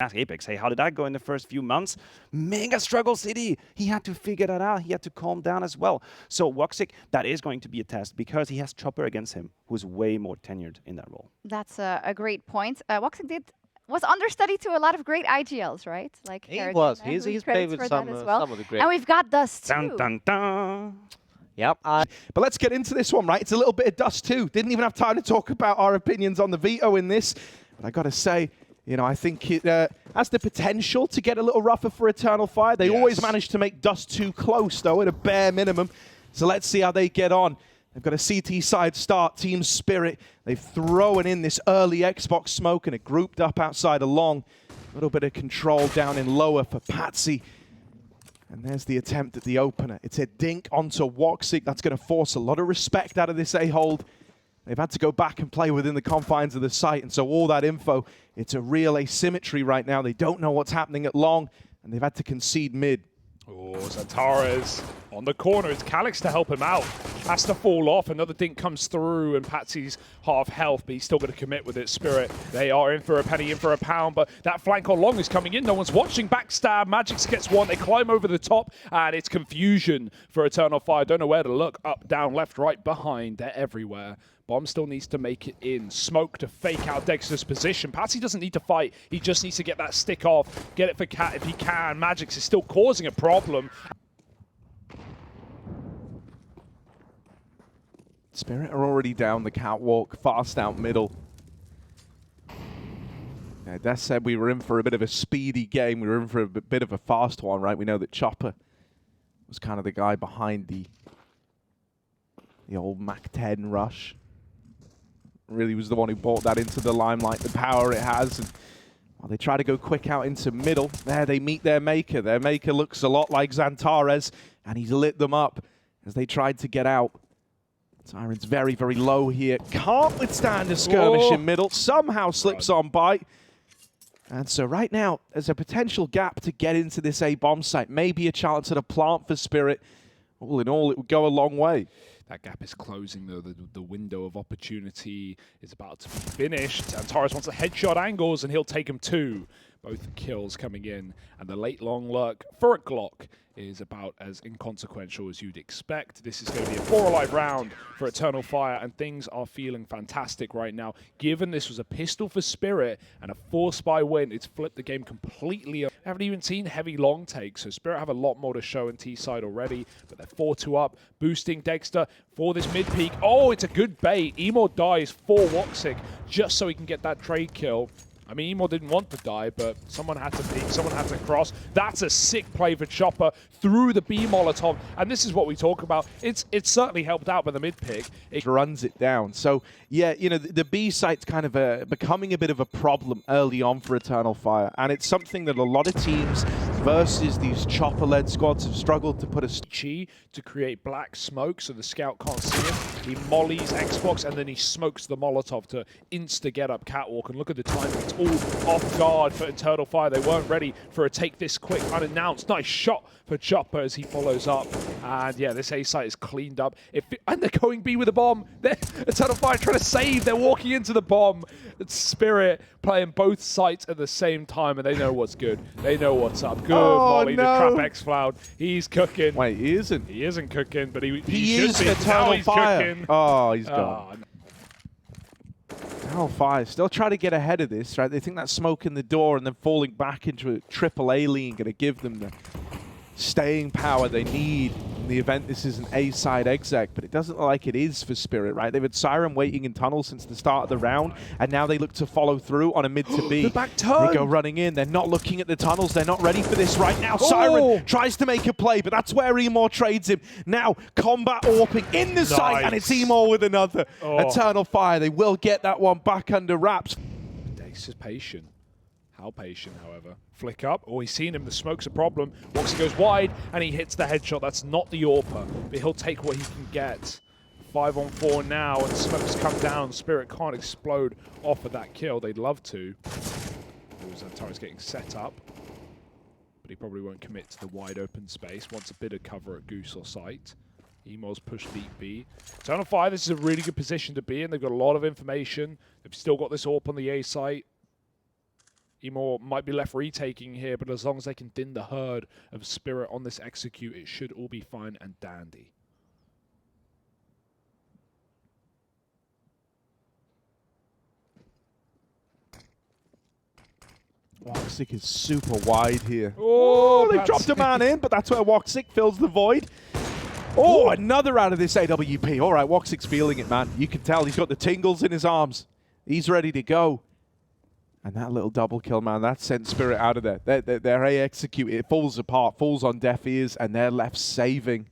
Ask Apex, hey, how did that go in the first few months? Mega struggle city. He had to figure that out. He had to calm down as well. So Woxic, that is going to be a test because he has Chopper against him, who's way more tenured in that role. That's a great point. Woxic was understudy to a lot of great IGLs, right? Like he Harrigan, was. He's played with some of the great. And we've got Dust too. Dun, dun, dun. Yep. But let's get into this one, right? It's a little bit of Dust too. Didn't even have time to talk about our opinions on the veto in this. But I got to say, you know, I think it has the potential to get a little rougher for Eternal Fire. They always manage to make Dust too close, though, at a bare minimum. So let's see how they get on. They've got a CT side start, Team Spirit. They've thrown in this early Xbox smoke and it grouped up outside along. A little bit of control down in lower for Patsy. And there's the attempt at the opener. It's a dink onto Woxic. That's going to force a lot of respect out of this A-hold. They've had to go back and play within the confines of the site, and so all that info, it's a real asymmetry right now. They don't know what's happening at long, and they've had to concede mid. Oh, Zantares on the corner. It's Calix to help him out. Has to fall off. Another dink comes through, and Patsy's half health, but he's still going to commit with it. Spirit, they are in for a penny, in for a pound, but that flank on long is coming in. No one's watching. Backstab. Magix gets one. They climb over the top, and it's confusion for Eternal Fire. Don't know where to look. Up, down, left, right, behind. They're everywhere. Bomb still needs to make it in. Smoke to fake out Dexter's position. Patsy doesn't need to fight. He just needs to get that stick off. Get it for Cat if he can. Magix is still causing a problem. Spirit are already down the catwalk, fast out middle. Yeah, Des said we were in for a bit of a speedy game. We were in for a bit of a fast one, right? We know that Chopper was kind of the guy behind the old Mac 10 rush. Really was the one who brought that into the limelight, the power it has. And while they try to go quick out into middle, there they meet their maker. Their maker looks a lot like Zantares, and he's lit them up as they tried to get out. Siren's very, very low here. Can't withstand a skirmish in middle. Somehow slips on by. And so right now, there's a potential gap to get into this A-bomb site. Maybe a chance at a plant for Spirit. All in all, it would go a long way. That gap is closing, though. The window of opportunity is about to be finished. Zantares wants a headshot angles, and he'll take him two. Both kills coming in, and the late long lurk for a Glock is about as inconsequential as you'd expect. This is going to be a 4-alive round for Eternal Fire, and things are feeling fantastic right now. Given this was a pistol for Spirit and a 4-spy win, it's flipped the game completely. I haven't even seen heavy long takes, so Spirit have a lot more to show in T-side already, but they're 4-2 up, boosting Dexter for this mid-peak. Oh, it's a good bait. Emo dies for Woxic just so he can get that trade kill. I mean, Emo didn't want to die, but someone had to peek, someone had to cross. That's a sick play for Chopper through the B Molotov, and this is what we talk about. It's certainly helped out by the mid-pick. It runs it down. So, yeah, you know, the B site's kind of becoming a bit of a problem early on for Eternal Fire, and it's something that a lot of teams versus these Chopper-led squads have struggled to put a... Chi to create black smoke so the scout can't see him. He mollies Xbox, and then he smokes the Molotov to insta-get up catwalk, and look at the timing. It's all off guard for Eternal Fire. They weren't ready for a take this quick, unannounced. Nice shot for Chopper as he follows up. And yeah, this A site is cleaned up. And they're going B with a bomb. Eternal Fire trying to save. They're walking into the bomb. It's Spirit playing both sites at the same time, and they know what's good. They know what's up. Good molly to trap X-Cloud. He's cooking. Wait, he isn't. He isn't cooking, but he is should be. Eternal Now he's Fire. cooking. Oh, he's gone. Eternal Fire still trying to get ahead of this, right? They think that smoke in the door and then falling back into a triple A lean going to give them the staying power they need in the event this is an A-side exec, but it doesn't look like it is for Spirit, right? They've had Siren waiting in tunnels since the start of the round, and now they look to follow through on a mid to B. The back turn! They go running in. They're not looking at the tunnels. They're not ready for this right now. Siren tries to make a play, but that's where Emor trades him. Now, combat warping in the site, and it's Emor with another. Eternal Fire. They will get that one back under wraps. Dex is patient. How patient, however. Flick up. Oh, he's seen him. The smoke's a problem. Woxic goes wide, and he hits the headshot. That's not the AWPer, but he'll take what he can get. 5-on-4 now, and smoke's come down. Spirit can't explode off of that kill. They'd love to. Zantares getting set up, but he probably won't commit to the wide open space. Wants a bit of cover at Goose or Sight. Emo's pushed deep B. Eternal Fire, this is a really good position to be in. They've got a lot of information. They've still got this AWP on the A site. Emor might be left retaking here, but as long as they can thin the herd of Spirit on this execute, it should all be fine and dandy. Woxic is super wide here. Oh, They dropped a man in, but that's where Woxic fills the void. Oh, another out of this AWP. All right, Woxic's feeling it, man. You can tell he's got the tingles in his arms. He's ready to go. And that little double kill, man, that sent Spirit out of there. Their A execute, it falls apart, falls on deaf ears, and they're left saving.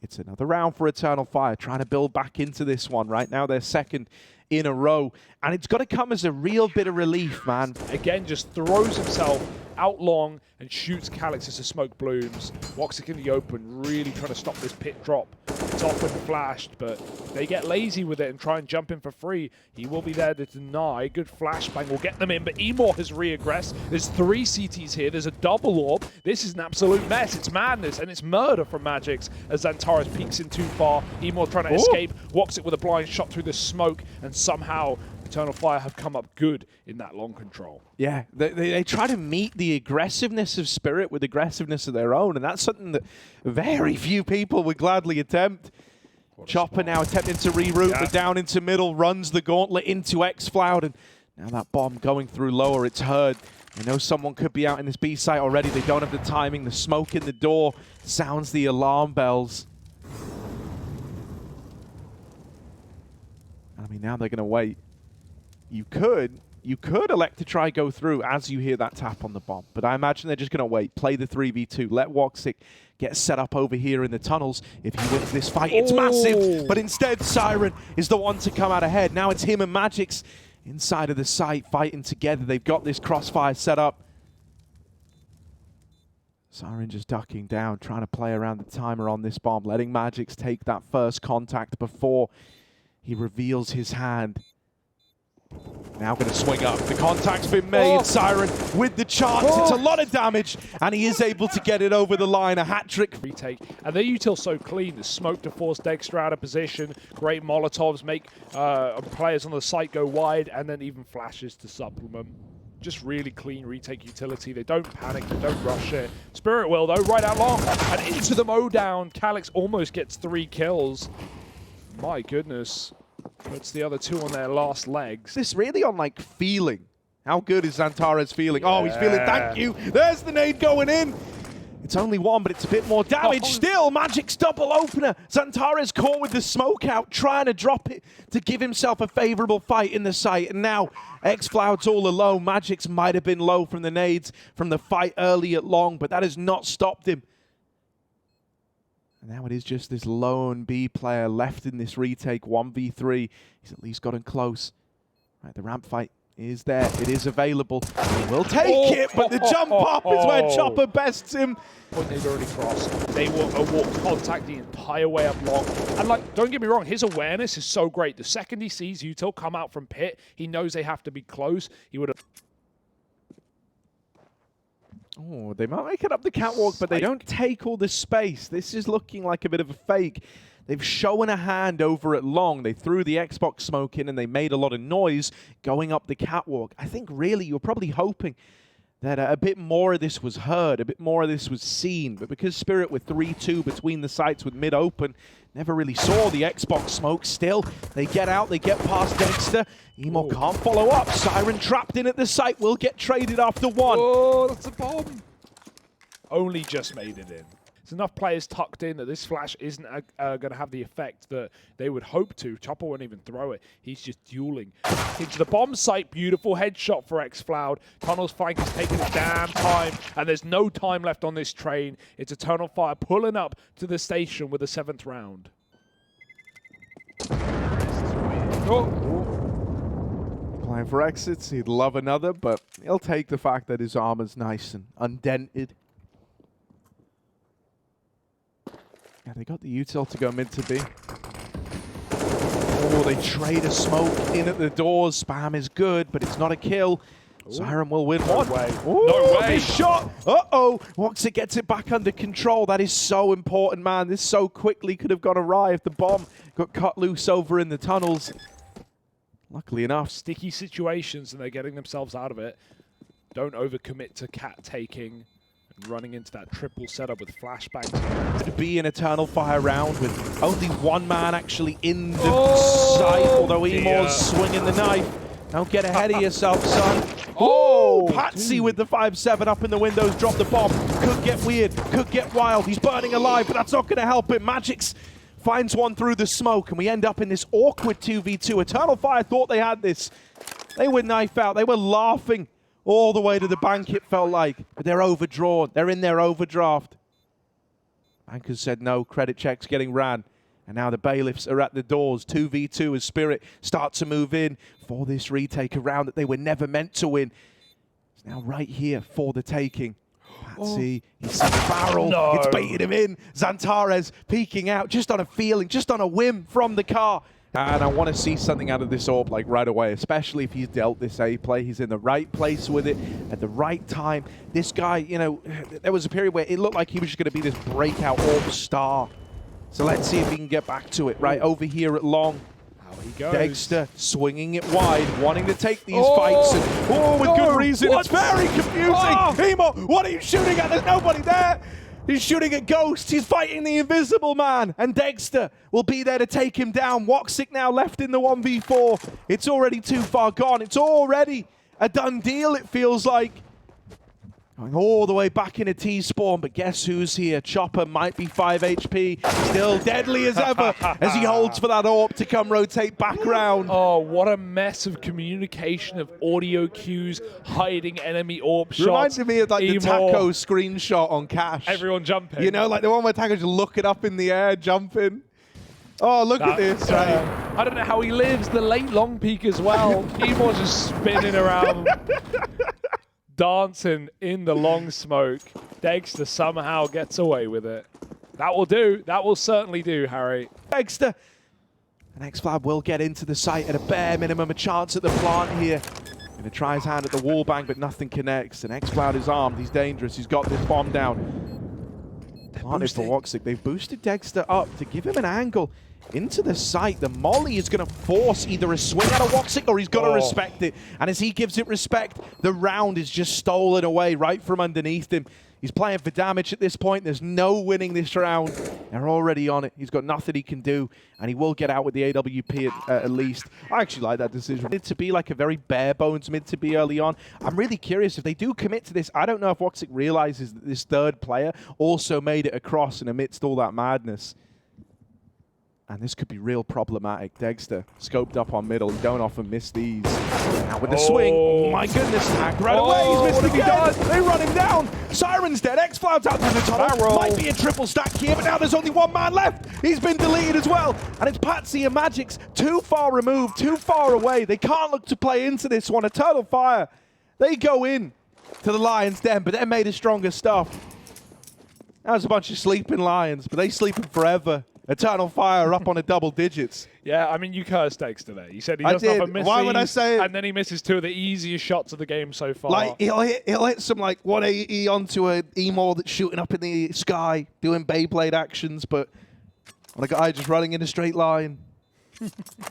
It's another round for Eternal Fire, trying to build back into this one. Right now, they're second in a row. And it's got to come as a real bit of relief, man. Again, just throws himself out long and shoots Calyx as the smoke blooms. Woxic in the open, really trying to stop this pit drop. It's often flashed, but they get lazy with it and try and jump in for free. He will be there to deny. Good flashbang will get them in, but Emor has re-aggressed. There's 3 CTs here. There's a double orb. This is an absolute mess. It's madness, and it's murder from Magix as Xantares peeks in too far. Emor trying to escape. Woxic with a blind shot through the smoke, and somehow Eternal Fire have come up good in that long control. Yeah, they try to meet the aggressiveness of Spirit with aggressiveness of their own, and that's something that very few people would gladly attempt. Chopper now attempting to reroute, but down into middle, runs the gauntlet into xFloud, and now that bomb going through lower, it's heard. They know someone could be out in this B site already. They don't have the timing. The smoke in the door sounds the alarm bells. I mean, now they're going to wait. You could elect to try go through as you hear that tap on the bomb, but I imagine they're just going to wait, play the 3v2, let Woxic get set up over here in the tunnels. If he wins this fight, it's massive, but instead Siren is the one to come out ahead. Now it's him and Magix inside of the site fighting together. They've got this crossfire set up. Siren just ducking down, trying to play around the timer on this bomb, letting Magix take that first contact before he reveals his hand. Now going to swing up. The contact's been made. Siren with the chance. It's a lot of damage, and he is able to get it over the line. A hat-trick. Retake. And their util so clean. The smoke to force Dexter out of position. Great Molotovs make players on the site go wide, and then even flashes to supplement. Just really clean retake utility. They don't panic. They don't rush it. Spirit will, though, right out long. And into the mowdown. Calyx almost gets 3 kills. My goodness. Puts the other 2 on their last legs. This really on, like, feeling. How good is Xantares feeling? Oh, he's feeling, thank you. There's the nade going in. It's only 1, but it's a bit more damage. Still, Magic's double opener. Xantares caught with the smoke out, trying to drop it to give himself a favorable fight in the site. And now, xFloud's all alone. Magic's might have been low from the nades from the fight early at long, but that has not stopped him. And now it is just this lone B player left in this retake, 1v3. He's at least gotten close. Right, the ramp fight is there. It is available. He will take it, but the jump up is where Chopper bests him. Point they've already crossed. They will walk contact the entire way up long. And, like, don't get me wrong, his awareness is so great. The second he sees util come out from pit, he knows they have to be close. He would have... Oh, they might make it up the catwalk, but they don't take all the space. This is looking like a bit of a fake. They've shown a hand over at long. They threw the Xbox smoke in and they made a lot of noise going up the catwalk. I think really you're probably hoping that a bit more of this was heard, a bit more of this was seen. But because Spirit with 3-2 between the sites with mid-open, never really saw the Xbox smoke. Still, they get out, they get past Dexter. Emor can't follow up. Siren trapped in at the site will get traded after 1. Oh, that's a bomb. Only just made it in. There's enough players tucked in that this flash isn't going to have the effect that they would hope to. Chopper won't even throw it. He's just dueling. Into the bomb site. Beautiful headshot for xFloud. Tunnel's flank is taking a damn time, and there's no time left on this train. It's Eternal Fire pulling up to the station with the 7th round. Applying for exits. He'd love another, but he'll take the fact that his armor's nice and undented. Yeah, they got the util to go mid to B. Oh, they trade a smoke in at the doors. Spam is good, but it's not a kill. Ooh. Siren will win one. Ooh, no way. This shot. Uh-oh. Woxic gets it back under control. That is so important, man. This so quickly could have gone awry if the bomb got cut loose over in the tunnels. Luckily enough. Sticky situations, and they're getting themselves out of it. Don't overcommit to cat taking and running into that triple setup with flashbangs. To be an Eternal Fire round with only one man actually in the site, although Emor's swinging the knife. Don't get ahead of yourself, son. Oh, Patsy with the 5-7 up in the windows, drop the bomb. Could get weird, could get wild. He's burning alive, but that's not going to help him. Magix finds one through the smoke, and we end up in this awkward 2v2. Eternal Fire thought they had this. They were knife out. They were laughing all the way to the bank, it felt like. But they're overdrawn. They're in their overdraft. Bankers said no. Credit checks getting ran. And now the bailiffs are at the doors. 2v2 as Spirit start to move in for this retake, a round that they were never meant to win. It's now right here for the taking. Patsy, he's seen the barrel. No. It's baited him in. Xantares peeking out just on a feeling, just on a whim from the car. And I want to see something out of this AWP like right away, especially if he's dealt this A play. He's in the right place with it at the right time. This guy, you know, there was a period where it looked like he was just going to be this breakout AWP star. So let's see if he can get back to it. Right over here at long. How he goes. Dexter swinging it wide, wanting to take these fights. And, with good reason. It's very confusing. Emor, what are you shooting at? There's nobody there. He's shooting at Ghost. He's fighting the invisible man. And Dexter will be there to take him down. Woxic now left in the 1v4. It's already too far gone. It's already a done deal, it feels like. Going all the way back into T-spawn, but guess who's here? Chopper might be 5 HP, still deadly as ever as he holds for that AWP to come rotate back round. Oh, what a mess of communication of audio cues, hiding enemy AWP shots. Reminded me of like the Emor. Taco screenshot on Cash. Everyone jumping. You know, like the one where Taco's just looking up in the air, jumping. Oh, look at this. I don't know how he lives. The late long peak as well. Emor's just spinning around. Dancing in the long smoke. Dexter somehow gets away with it. That will do. That will certainly do, Harry. Dexter. And XFlab will get into the site at a bare minimum, a chance at the plant here. Going to try his hand at the wall bang, but nothing connects. And XFlab is armed. He's dangerous. He's got this bomb down. Planted for Woxic. They've boosted Dexter up to give him an angle into the site. The molly is going to force either a swing out of Woxic or he's got to respect it. And as he gives it respect, the round is just stolen away right from underneath him. He's playing for damage at this point. There's no winning this round. They're already on it. He's got nothing he can do, and he will get out with the AWP at least. I actually like that decision. It to be like a very bare bones mid to be early on. I'm really curious if they do commit to this. I don't know if Woxic realizes that this third player also made it across and amidst all that madness. And this could be real problematic. Dexter scoped up on middle. You don't often miss these. Now with the swing, oh my goodness, hack right away. He's missed again. They run him down. Siren's dead. XFloud's out to the tunnel. Might be a triple stack here, but now there's only one man left. He's been deleted as well. And it's Patsy and Magix too far removed, too far away. They can't look to play into this one. Eternal Fire, they go in to the Lion's Den, but they're made of stronger stuff. That was a bunch of sleeping Lions, but they sleeping forever. Eternal Fire up on the double digits. Yeah, I mean, you cursed Dexter there. You said he doesn't have a miss. Why would I say it? And then he misses two of the easiest shots of the game so far. Like, he'll hit some, like, 180 onto a Emor that's shooting up in the sky, doing Beyblade actions, but on a guy just running in a straight line.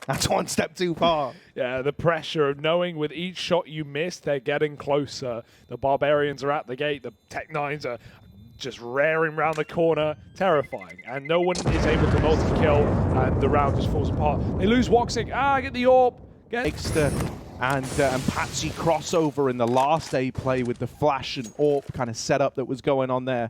That's one step too far. Yeah, the pressure of knowing with each shot you miss, they're getting closer. The Barbarians are at the gate. The Tech-9s are just raring around the corner, terrifying. And no one is able to multi-kill, and the round just falls apart. They lose Woxic. Get the AWP. Dexter and Patsy crossover in the last A play with the flash and AWP kind of setup that was going on there.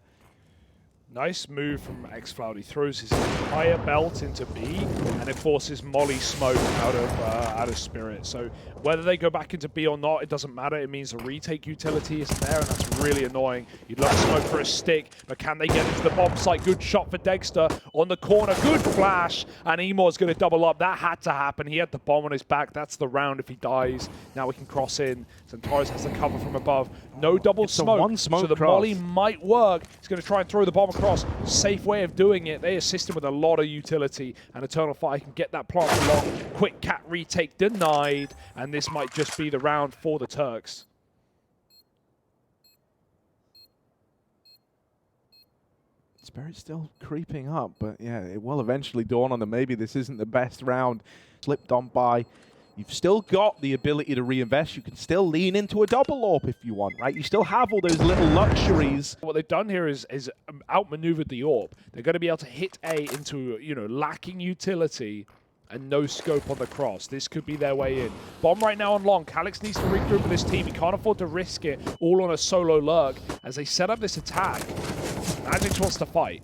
Nice move from XFloud. He throws his entire belt into B, and it forces Molly Smoke out of Spirit. So whether they go back into B or not, it doesn't matter. It means the retake utility isn't there, and that's really annoying. You'd love Smoke for a stick, but can they get into the bomb site? Good shot for Dexter on the corner. Good flash, and Emor's going to double up. That had to happen. He had the bomb on his back. That's the round if he dies. Now we can cross in. Xantares has the cover from above. No double smoke, one smoke so the cross. molly might work. He's going to try and throw the bomb across. Safe way of doing it. They assist him with a lot of utility, and Eternal Fire can get that plant along. Quick cat retake denied, and this might just be the round for the Turks. Spirit's still creeping up, but yeah, it will eventually dawn on them. Maybe this isn't the best round. Slipped on by you've still got the ability to reinvest. You can still lean into a double AWP if you want, right? You still have all those little luxuries. What they've done here is outmaneuvered the AWP. They're going to be able to hit A into, lacking utility and no scope on the cross. This could be their way in. Bomb right now on long. Calyx needs to regroup with this team. He can't afford to risk it all on a solo lurk as they set up this attack. Magix wants to fight.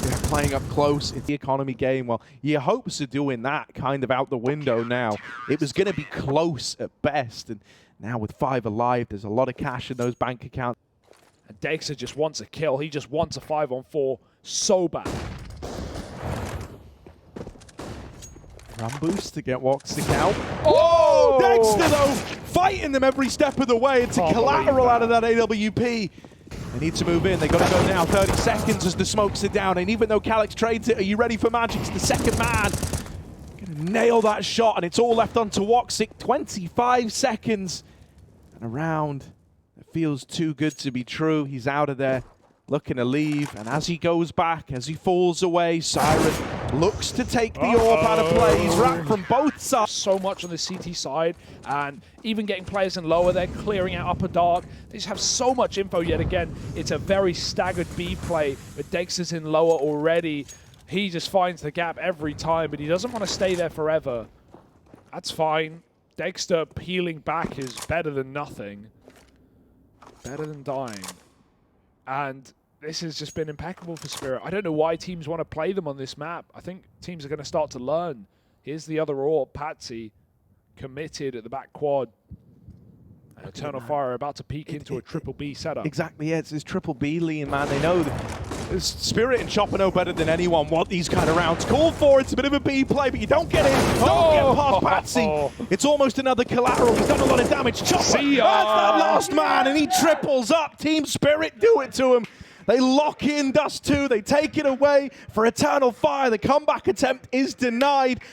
Yeah, playing up close in the economy game. Well, your hopes of doing that kind of out the window now. It was going to be close at best, and now with 5 alive, there's a lot of cash in those bank accounts. And Dexter just wants a kill. He just wants a 5-on-4 so bad. Run boost to get Woxic out. Oh, Dexter though, fighting them every step of the way. It's a collateral out of that AWP. They need to move in. They got to go now. 30 seconds as the smokes are down. And even though Calyx trades it, are you ready for Magic's the second man? Gonna nail that shot, and it's all left onto Woxic. 25 seconds. And a round that feels too good to be true. He's out of there, looking to leave. And as he goes back, as he falls away, Siren looks to take the AWP out of play. He's wrapped from both sides. So much on the CT side, and even getting players in lower, they're clearing out upper dark. They just have so much info yet again. It's a very staggered B play, but Dexter's in lower already. He just finds the gap every time, but he doesn't want to stay there forever. That's fine. Dexter peeling back is better than nothing. Better than dying. And this has just been impeccable for Spirit. I don't know why teams want to play them on this map. I think teams are going to start to learn. Here's the other AWP, Patsy, committed at the back quad. And Eternal Fire about to peek into a triple B setup. Exactly, yeah, it's this triple B lean, man. They know that Spirit and Chopper know better than anyone what these kind of rounds call for. It's a bit of a B play, but you don't get in. Don't get past Patsy. It's almost another collateral. He's done a lot of damage. Chopper, that's that last man, and he triples up. Team Spirit do it to him. They lock in Dust 2. They take it away for Eternal Fire. The comeback attempt is denied.